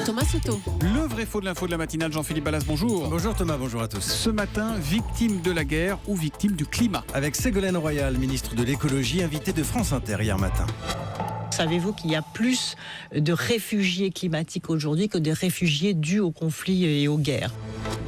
Thomas Soto. Le vrai faux de l'info de la matinale, Jean-Philippe Ballas, bonjour. Bonjour Thomas, bonjour à tous. Ce matin, victime de la guerre ou victime du climat. Avec Ségolène Royal, ministre de l'écologie, invitée de France Inter hier matin. Savez-vous qu'il y a plus de réfugiés climatiques aujourd'hui que de réfugiés dus au conflit et aux guerres?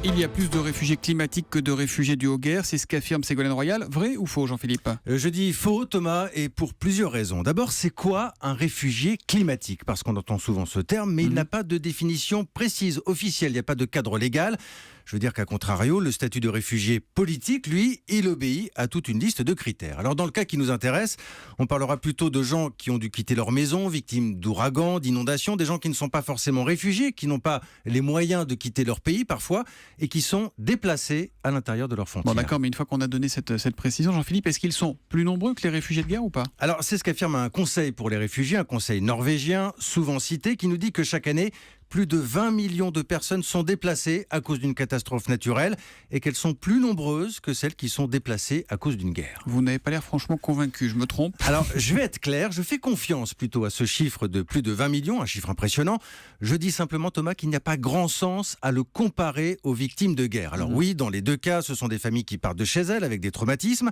Il y a plus de réfugiés climatiques que de réfugiés dus aux guerres, c'est ce qu'affirme Ségolène Royal. Vrai ou faux, Jean-Philippe? Je dis faux Thomas, et pour plusieurs raisons. D'abord, c'est quoi un réfugié climatique? Parce qu'on entend souvent ce terme, mais il n'a pas de définition précise, officielle, il n'y a pas de cadre légal. Je veux dire qu'à contrario, le statut de réfugié politique, lui, il obéit à toute une liste de critères. Alors dans le cas qui nous intéresse, on parlera plutôt de gens qui ont dû quitter leur maison, victimes d'ouragans, d'inondations, des gens qui ne sont pas forcément réfugiés, qui n'ont pas les moyens de quitter leur pays parfois, et qui sont déplacés à l'intérieur de leurs frontières. Bon d'accord, mais une fois qu'on a donné cette précision, Jean-Philippe, est-ce qu'ils sont plus nombreux que les réfugiés de guerre ou pas? Alors c'est ce qu'affirme un conseil pour les réfugiés, un conseil norvégien, souvent cité, qui nous dit que chaque année, plus de 20 millions de personnes sont déplacées à cause d'une catastrophe naturelle et qu'elles sont plus nombreuses que celles qui sont déplacées à cause d'une guerre. Vous n'avez pas l'air franchement convaincu, je me trompe? Alors, je vais être clair, je fais confiance plutôt à ce chiffre de plus de 20 millions, un chiffre impressionnant. Je dis simplement, Thomas, qu'il n'y a pas grand sens à le comparer aux victimes de guerre. Alors oui, dans les deux cas, ce sont des familles qui partent de chez elles avec des traumatismes,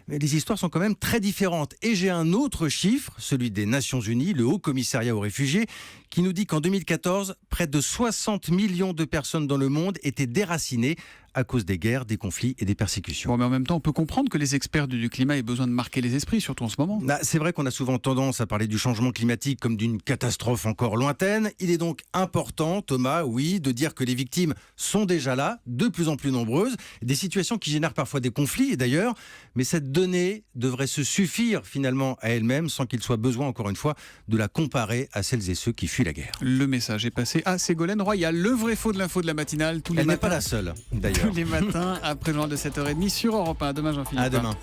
mais les histoires sont quand même très différentes. Et j'ai un autre chiffre, celui des Nations Unies, le Haut Commissariat aux réfugiés, qui nous dit qu'en 2014, près de 60 millions de personnes dans le monde étaient déracinées à cause des guerres, des conflits et des persécutions. Bon, mais en même temps, on peut comprendre que les experts du climat aient besoin de marquer les esprits, surtout en ce moment. C'est vrai qu'on a souvent tendance à parler du changement climatique comme d'une catastrophe encore lointaine. Il est donc important, Thomas, oui, de dire que les victimes sont déjà là, de plus en plus nombreuses, des situations qui génèrent parfois des conflits d'ailleurs, mais cette donnée devrait se suffire finalement à elle-même sans qu'il soit besoin, encore une fois, de la comparer à celles et ceux qui fuient la guerre. Le message est passé à Ségolène Royal, le vrai faux de l'info de la matinale. Elle n'est pas la seule, d'ailleurs. Tous les matins, après le journal de 7h30 sur Europe 1. À demain, Jean-Philippe. À demain.